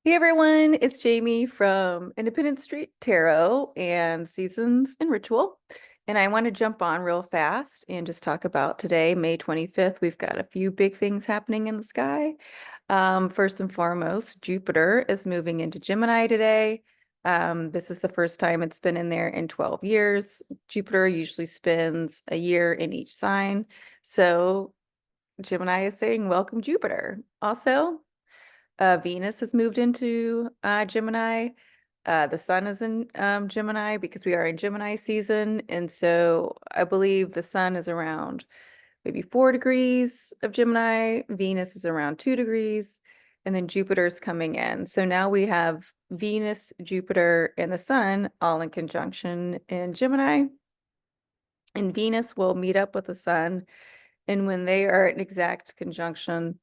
Hey everyone, it's Jamie from Independent Street Tarot and Seasons and Ritual. And I want to jump on real fast and just talk about today, May 25th. We've got a few big things happening in the sky. First and foremost, Jupiter is moving into Gemini today. This is the first time it's been in there in 12 years. Jupiter usually spends a year in each sign. So Gemini is saying, welcome, Jupiter. Also, Venus has moved into Gemini. The sun is in Gemini because we are in Gemini season. And so I believe the sun is around maybe 4 degrees of Gemini. Venus is around 2 degrees. And then Jupiter's coming in. So now we have Venus, Jupiter, and the sun all in conjunction in Gemini. And Venus will meet up with the sun. And when they are in exact conjunction,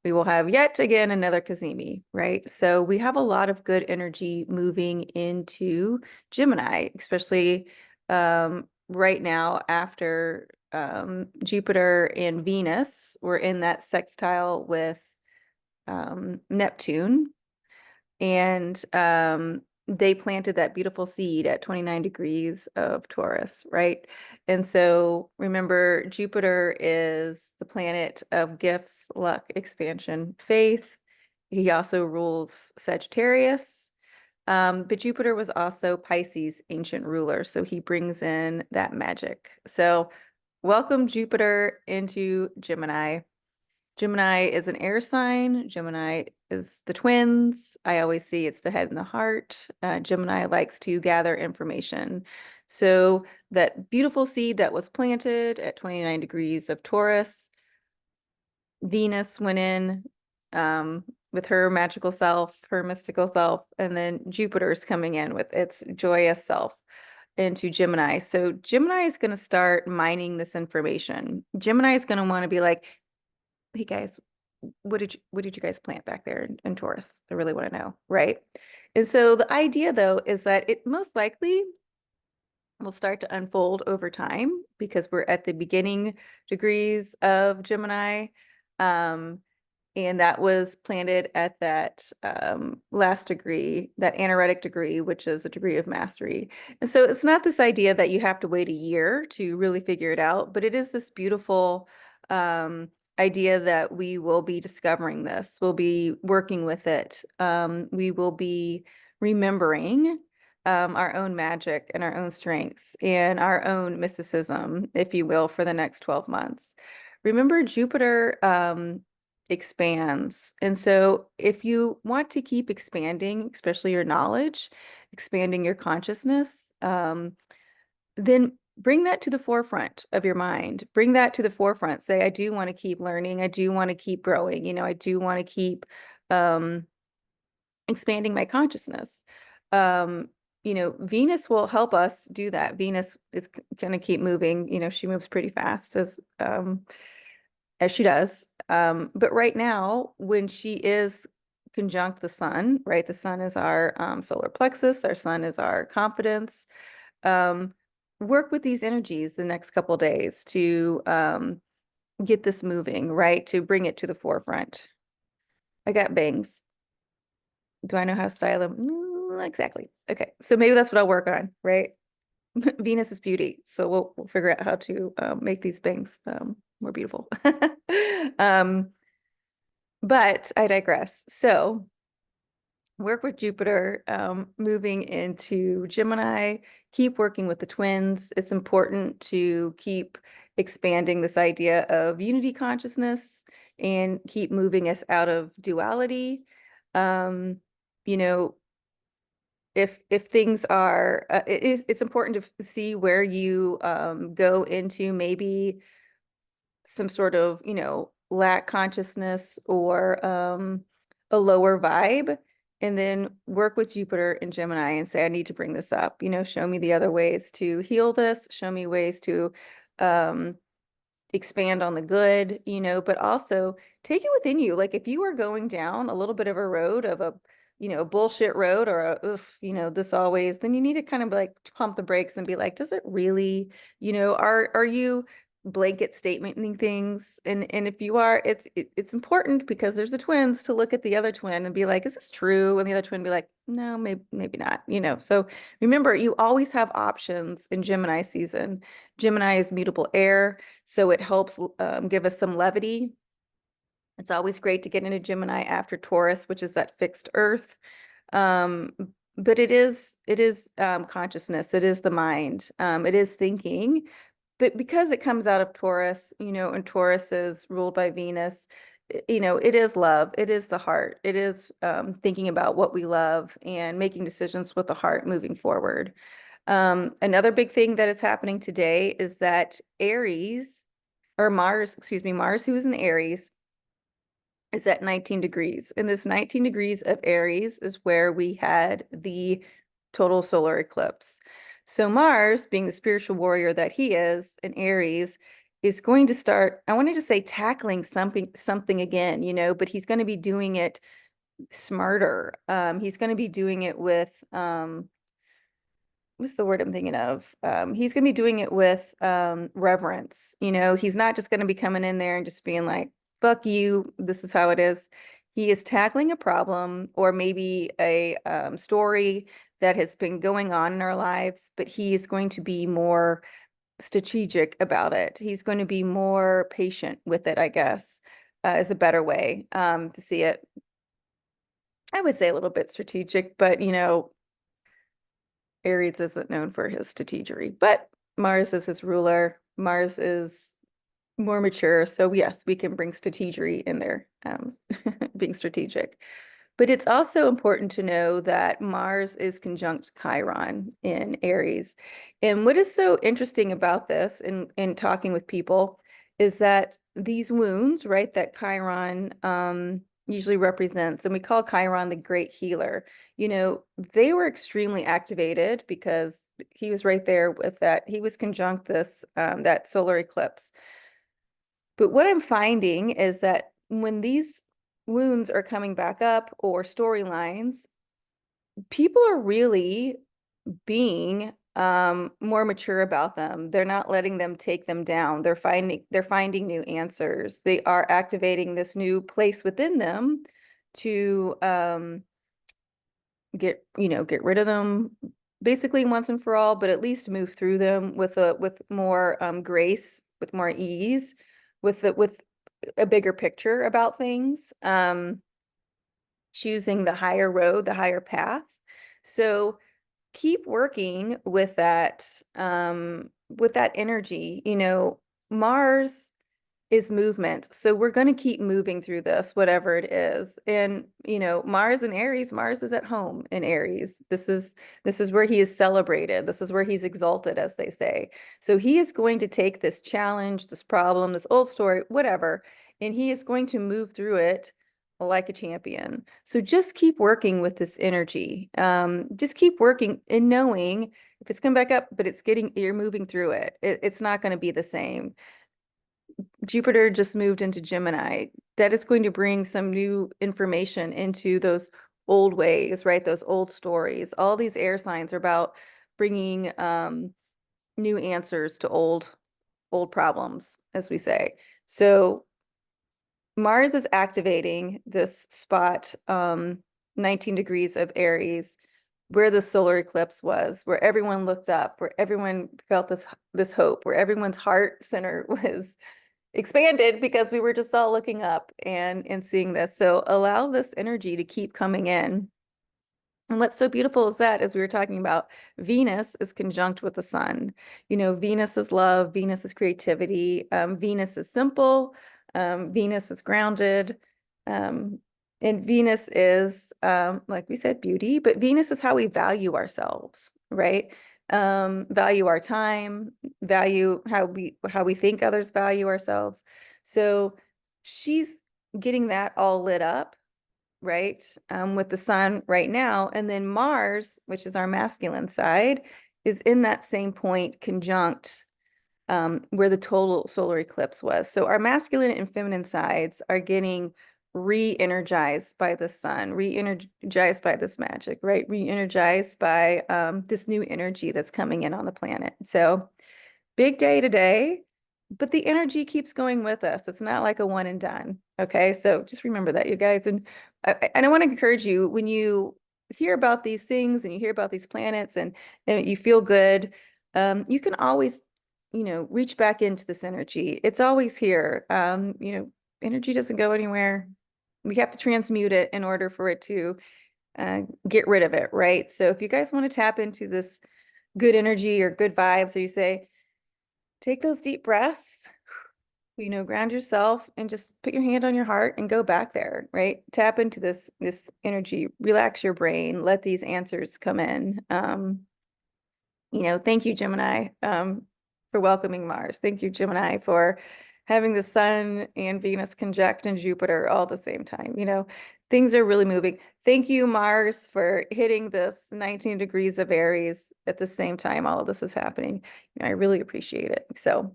we will have yet again another Cazimi, right? So we have a lot of good energy moving into Gemini, especially right now after Jupiter and Venus were in that sextile with Neptune. And they planted that beautiful seed at 29 degrees of Taurus, right? And so remember, Jupiter is the planet of gifts, luck, expansion, faith. He also rules Sagittarius. But Jupiter was also Pisces' ancient ruler, so he brings in that magic. So welcome Jupiter into Gemini. Gemini is an air sign. Gemini is the twins. I always see it's the head and the heart. Gemini likes to gather information. So that beautiful seed that was planted at 29 degrees of Taurus, Venus went in with her magical self, her mystical self, and then Jupiter is coming in with its joyous self into Gemini. So Gemini is going to start mining this information. Gemini is going to want to be like, hey guys, what did you guys plant back there in Taurus? I really want to know, right? And so the idea though is that it most likely will start to unfold over time because we're at the beginning degrees of Gemini. And that was planted at that last degree, that anaretic degree, which is a degree of mastery. And so it's not this idea that you have to wait a year to really figure it out, but it is this beautiful idea that we will be discovering this, we'll be working with it. We will be remembering our own magic and our own strengths and our own mysticism, if you will, for the next 12 months. Remember, Jupiter expands. And so if you want to keep expanding, especially your knowledge, expanding your consciousness, then bring that to the forefront of your mind. Bring that to the forefront. Say, I do want to keep learning. I do want to keep growing. I do want to keep expanding my consciousness. Venus will help us do that. Venus is going to keep moving. She moves pretty fast as she does. But right now, when she is conjunct the sun, right? The sun is our solar plexus. Our sun is our confidence. Work with these energies the next couple days to get this moving, right? To bring it to the forefront. I got bangs. Do I know how to style them? Not exactly. Okay, so maybe that's what I'll work on, right? Venus is beauty, so we'll figure out how to make these bangs more beautiful. But I digress. So work with Jupiter moving into Gemini, keep working with the twins. It's important to keep expanding this idea of unity consciousness and keep moving us out of duality. You know, if things are, it's important to see where you go into maybe some sort of, lack consciousness or a lower vibe, and then work with Jupiter and Gemini and say, I need to bring this up, show me the other ways to heal this, show me ways to expand on the good, but also take it within you. Like if you are going down a little bit of a road of a, bullshit road or a, oof, this always, then you need to kind of like pump the brakes and be like, does it really, are you blanket statementing things. And if you are, it's important because there's the twins to look at the other twin and be like, is this true? And the other twin be like, no, maybe not, you know. So remember, you always have options in Gemini season. Gemini is mutable air, so it helps give us some levity. It's always great to get into Gemini after Taurus, which is that fixed earth. Um, but it is consciousness, it is the mind, it is thinking. But because it comes out of Taurus, you know, and Taurus is ruled by Venus, you know, it is love, it is the heart, it is thinking about what we love and making decisions with the heart moving forward. Another big thing that is happening today is that Aries, or Mars, excuse me, Mars, who is in Aries, is at 19 degrees. And this 19 degrees of Aries is where we had the total solar eclipse. So Mars, being the spiritual warrior that he is in Aries, is going to start, I wanted to say tackling something again, you know, but he's going to be doing it smarter. He's going to be doing it with what's the word I'm thinking of? He's going to be doing it with reverence. You know, he's not just going to be coming in there and just being like, fuck you, this is how it is. He is tackling a problem or maybe a story that has been going on in our lives, but he is going to be more strategic about it. He's going to be more patient with it, I guess, is a better way to see it. I would say a little bit strategic, but you know, Aries isn't known for his strategery, but Mars is his ruler. Mars is more mature. So yes, we can bring strategery in there, being strategic. But it's also important to know that Mars is conjunct Chiron in Aries. And what is so interesting about this in talking with people is that these wounds, right, that Chiron usually represents, and we call Chiron the great healer, you know, they were extremely activated because he was right there with that. He was conjunct this, that solar eclipse. But what I'm finding is that when these wounds are coming back up or storylines, people are really being more mature about them. They're not letting them take them down. They're finding new answers. They are activating this new place within them to get rid of them basically once and for all, but at least move through them with more grace, with more ease, with a bigger picture about things, choosing the higher road, the higher path. So keep working with that energy. You know, Mars is movement. So we're going to keep moving through this, whatever it is. And, you know, Mars and Aries, Mars is at home in Aries. This is where he is celebrated. This is where he's exalted, as they say. So he is going to take this challenge, this problem, this old story, whatever, and he is going to move through it like a champion. So just keep working with this energy. Just keep working and knowing if it's come back up, but you're moving through it. It's not going to be the same. Jupiter just moved into Gemini. That is going to bring some new information into those old ways, right? Those old stories. All these air signs are about bringing new answers to old problems, as we say. So Mars is activating this spot, 19 degrees of Aries, where the solar eclipse was, where everyone looked up, where everyone felt this hope, where everyone's heart center was expanded because we were just all looking up and seeing this. So allow this energy to keep coming in. And what's so beautiful is that, as we were talking about, Venus is conjunct with the sun. You know, Venus is love, Venus is creativity, Venus is simple, Venus is grounded, and Venus is, like we said, beauty, but Venus is how we value ourselves, right? Value our time, value how we think others value ourselves. So she's getting that all lit up, right? With the sun right now. And then Mars, which is our masculine side, is in that same point conjunct where the total solar eclipse was. So our masculine and feminine sides are getting re-energized by the sun, re-energized by this magic, right? Re-energized by this new energy that's coming in on the planet. So big day today. but the energy keeps going with us. It's not like a one and done. Okay. So just remember that, you guys. And I want to encourage you when you hear about these things and you hear about these planets and you feel good, you can always, reach back into this energy. It's always here. Energy doesn't go anywhere. We have to transmute it in order for it to get rid of it, right? So if you guys want to tap into this good energy or good vibes, or you say, take those deep breaths, ground yourself and just put your hand on your heart and go back there, right? Tap into this energy, relax your brain, let these answers come in. Thank you, Gemini, for welcoming Mars. Thank you, Gemini, for having the Sun and Venus conjunct and Jupiter all at the same time. Things are really moving. Thank you, Mars, for hitting this 19 degrees of Aries at the same time all of this is happening. I really appreciate it. So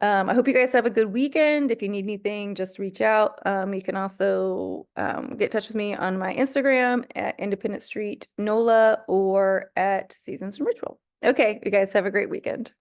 I hope you guys have a good weekend. If you need anything, just reach out. You can also get in touch with me on my Instagram at Independent Street NOLA or at Seasons and Ritual. Okay, you guys have a great weekend.